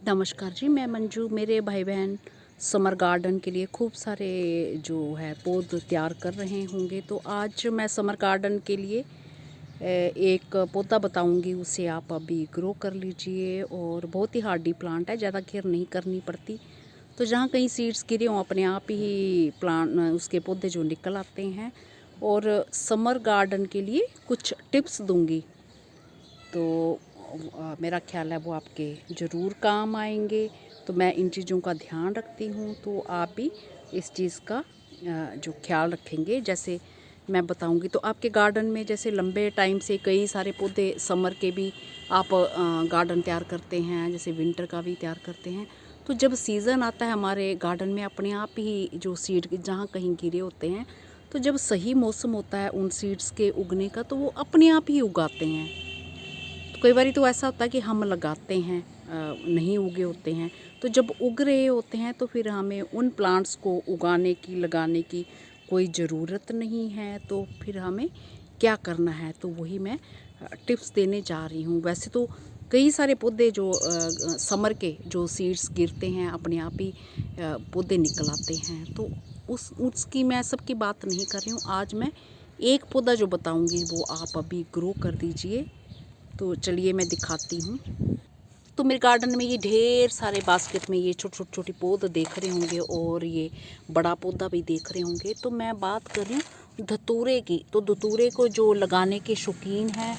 नमस्कार जी, मैं मंजू। मेरे भाई बहन समर गार्डन के लिए खूब सारे जो है पौध तैयार कर रहे होंगे, तो आज मैं समर गार्डन के लिए एक पौधा बताऊंगी। उसे आप अभी ग्रो कर लीजिए और बहुत ही हार्डी प्लांट है, ज़्यादा केयर नहीं करनी पड़ती। तो जहाँ कहीं सीड्स गिरे हों अपने आप ही प्लांट उसके पौधे जो निकल आते हैं। और समर गार्डन के लिए कुछ टिप्स दूंगी, तो मेरा ख्याल है वो आपके ज़रूर काम आएंगे। तो मैं इन चीज़ों का ध्यान रखती हूँ, तो आप भी इस चीज़ का जो ख्याल रखेंगे, जैसे मैं बताऊँगी। तो आपके गार्डन में जैसे लंबे टाइम से कई सारे पौधे समर के भी आप गार्डन तैयार करते हैं, जैसे विंटर का भी तैयार करते हैं। तो जब सीज़न आता है हमारे गार्डन में, अपने आप ही जो सीड जहाँ कहीं गिरे होते हैं, तो जब सही मौसम होता है उन सीड्स के उगने का, तो वो अपने आप ही उगाते हैं। कई बार तो ऐसा होता है कि हम लगाते हैं, नहीं उगे होते हैं। तो जब उग रहे होते हैं तो फिर हमें उन प्लांट्स को उगाने की, लगाने की कोई ज़रूरत नहीं है। तो फिर हमें क्या करना है, तो वही मैं टिप्स देने जा रही हूँ। वैसे तो कई सारे पौधे जो समर के जो सीड्स गिरते हैं अपने आप ही पौधे निकल आते हैं। तो उसकी मैं सबकी बात नहीं कर रही हूँ। आज मैं एक पौधा जो बताऊँगी वो आप अभी ग्रो कर दीजिए। तो चलिए मैं दिखाती हूँ। तो मेरे गार्डन में ये ढेर सारे बास्केट में ये छोटे पौधे देख रहे होंगे और ये बड़ा पौधा भी देख रहे होंगे। तो मैं बात कर रही हूँ धतूरे की। तो धतूरे को जो लगाने के शौकीन हैं,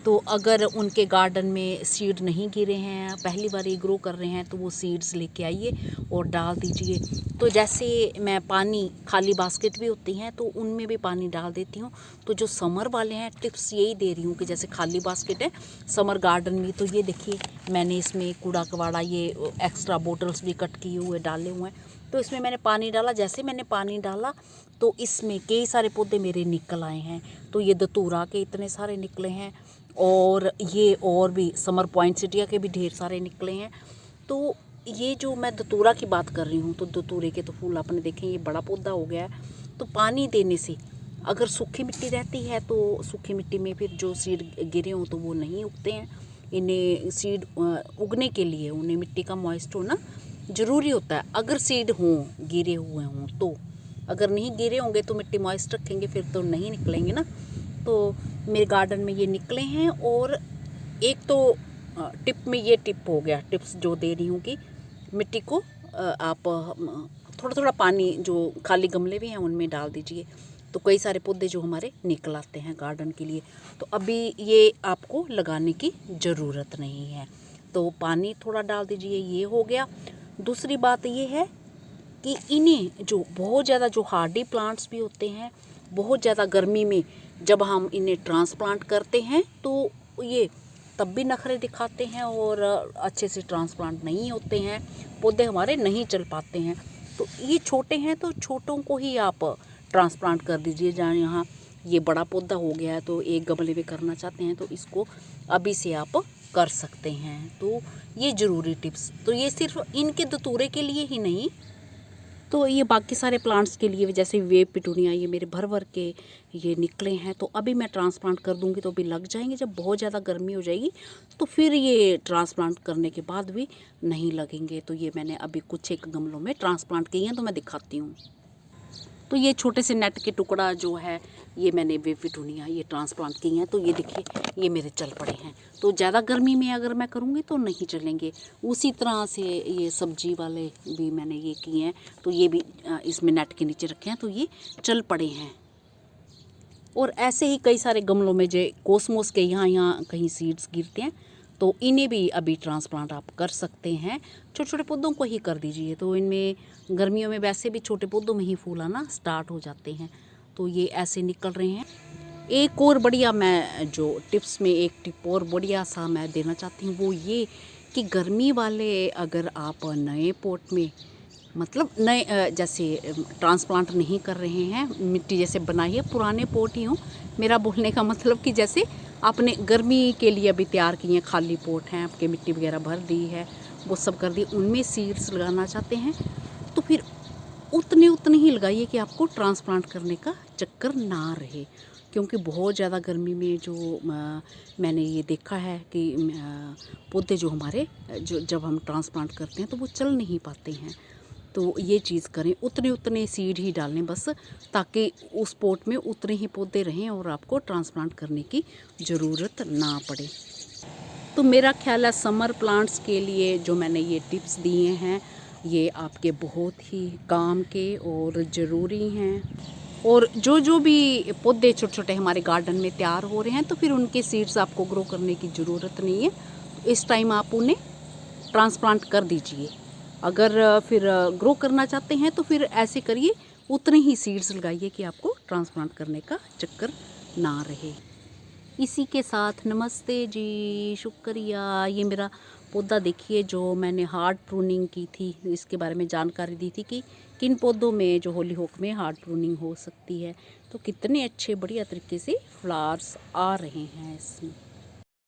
तो अगर उनके गार्डन में सीड नहीं गिरे हैं, पहली बार ये ग्रो कर रहे हैं, तो वो सीड्स लेके आइए और डाल दीजिए। तो जैसे मैं पानी, खाली बास्केट भी होती हैं तो उनमें भी पानी डाल देती हूँ। तो जो समर वाले हैं टिप्स यही दे रही हूँ कि जैसे खाली बास्केट है समर गार्डन में, तो ये देखिए मैंने इसमें कूड़ा कबाड़ा, ये एक्स्ट्रा बोटल्स भी कट किए हुए डाले हुए हैं। तो इसमें मैंने पानी डाला। जैसे मैंने पानी डाला तो इसमें कई सारे पौधे मेरे निकल आए हैं। तो ये धतूरा के इतने सारे निकले हैं, और ये और भी समर पॉइंटसिटिया के भी ढेर सारे निकले हैं। तो ये जो मैं धतूरा की बात कर रही हूँ, तो धतूरे के तो फूल आपने देखे, ये बड़ा पौधा हो गया है। तो पानी देने से, अगर सूखी मिट्टी रहती है तो सूखी मिट्टी में फिर जो सीड गिरे हों तो वो नहीं उगते हैं। इन्हें सीड उगने के लिए उन्हें मिट्टी का मॉइस्ट होना ज़रूरी होता है। अगर सीड हों, गिरे हुए हों तो, अगर नहीं गिरे होंगे तो मिट्टी मॉइस्ट रखेंगे फिर तो नहीं निकलेंगे ना। तो मेरे गार्डन में ये निकले हैं। और एक तो टिप में ये टिप हो गया, टिप्स जो दे रही हूँ कि मिट्टी को आप थोड़ा थोड़ा पानी, जो खाली गमले भी हैं उनमें डाल दीजिए। तो कई सारे पौधे जो हमारे निकल आते हैं गार्डन के लिए। तो अभी ये आपको लगाने की ज़रूरत नहीं है, तो पानी थोड़ा डाल दीजिए। ये हो गया। दूसरी बात ये है कि इन्हें जो बहुत ज़्यादा जो हार्डी प्लांट्स भी होते हैं, बहुत ज़्यादा गर्मी में जब हम इन्हें ट्रांसप्लांट करते हैं तो ये तब भी नखरे दिखाते हैं और अच्छे से ट्रांसप्लांट नहीं होते हैं, पौधे हमारे नहीं चल पाते हैं। तो ये छोटे हैं तो छोटों को ही आप ट्रांसप्लांट कर दीजिए। जहाँ यहाँ ये बड़ा पौधा हो गया है तो एक गमले में करना चाहते हैं तो इसको अभी से आप कर सकते हैं। तो ये ज़रूरी टिप्स, तो ये सिर्फ इनके धतूरे के लिए ही नहीं, तो ये बाकी सारे प्लांट्स के लिए, जैसे वेव पिटूनिया, ये मेरे भर भर के ये निकले हैं। तो अभी मैं ट्रांसप्लांट कर दूंगी तो अभी लग जाएंगे। जब बहुत ज़्यादा गर्मी हो जाएगी तो फिर ये ट्रांसप्लांट करने के बाद भी नहीं लगेंगे। तो ये मैंने अभी कुछ एक गमलों में ट्रांसप्लांट किए हैं, तो मैं दिखाती हूँ। तो ये छोटे से नेट के टुकड़ा जो है, ये मैंने वेव पिटूनिया ये ट्रांसप्लांट की हैं। तो ये देखिए ये मेरे चल पड़े हैं। तो ज़्यादा गर्मी में अगर मैं करूँगी तो नहीं चलेंगे। उसी तरह से ये सब्जी वाले भी मैंने ये किए हैं, तो ये भी इसमें नेट के नीचे रखे हैं, तो ये चल पड़े हैं। और ऐसे ही कई सारे गमलों में जो कोसमोस के यहाँ कहीं सीड्स गिरते हैं, तो इन्हें भी अभी ट्रांसप्लांट आप कर सकते हैं। छोटे छोटे पौधों को ही कर दीजिए। तो इनमें गर्मियों में वैसे भी छोटे पौधों में ही फूल आना स्टार्ट हो जाते हैं। तो ये ऐसे निकल रहे हैं। एक और बढ़िया मैं जो टिप्स में एक टिप और बढ़िया सा मैं देना चाहती हूँ, वो ये कि गर्मी वाले अगर आप नए पॉट में, मतलब नए जैसे ट्रांसप्लांट नहीं कर रहे हैं, मिट्टी जैसे बनाई है, पुराने पॉट ही हों। मेरा बोलने का मतलब कि जैसे आपने गर्मी के लिए अभी तैयार किए हैं, खाली पॉट हैं आपके, मिट्टी वगैरह भर दी है, वो सब कर दी, उनमें सीड्स लगाना चाहते हैं, तो फिर उतने ही लगाइए कि आपको ट्रांसप्लांट करने का चक्कर ना रहे। क्योंकि बहुत ज़्यादा गर्मी में जो मैंने ये देखा है कि पौधे जो हमारे जब हम ट्रांसप्लांट करते हैं तो वो चल नहीं पाते हैं। तो ये चीज़ करें, उतने सीड ही डालें बस, ताकि उस पॉट में उतने ही पौधे रहें और आपको ट्रांसप्लांट करने की ज़रूरत ना पड़े। तो मेरा ख्याल है समर प्लांट्स के लिए जो मैंने ये टिप्स दिए हैं ये आपके बहुत ही काम के और ज़रूरी हैं। और जो भी पौधे छोटे छोटे हमारे गार्डन में तैयार हो रहे हैं तो फिर उनके सीड्स आपको ग्रो करने की ज़रूरत नहीं है। तो इस टाइम आप उन्हें ट्रांसप्लांट कर दीजिए। अगर फिर ग्रो करना चाहते हैं तो फिर ऐसे करिए, उतने ही सीड्स लगाइए कि आपको ट्रांसप्लांट करने का चक्कर ना रहे। इसी के साथ नमस्ते जी, शुक्रिया। ये मेरा पौधा देखिए जो मैंने हार्ड प्रूनिंग की थी, इसके बारे में जानकारी दी थी कि किन पौधों में जो हॉलीहॉक में हार्ड प्रूनिंग हो सकती है। तो कितने अच्छे बढ़िया तरीके से फ्लावर्स आ रहे हैं इसमें।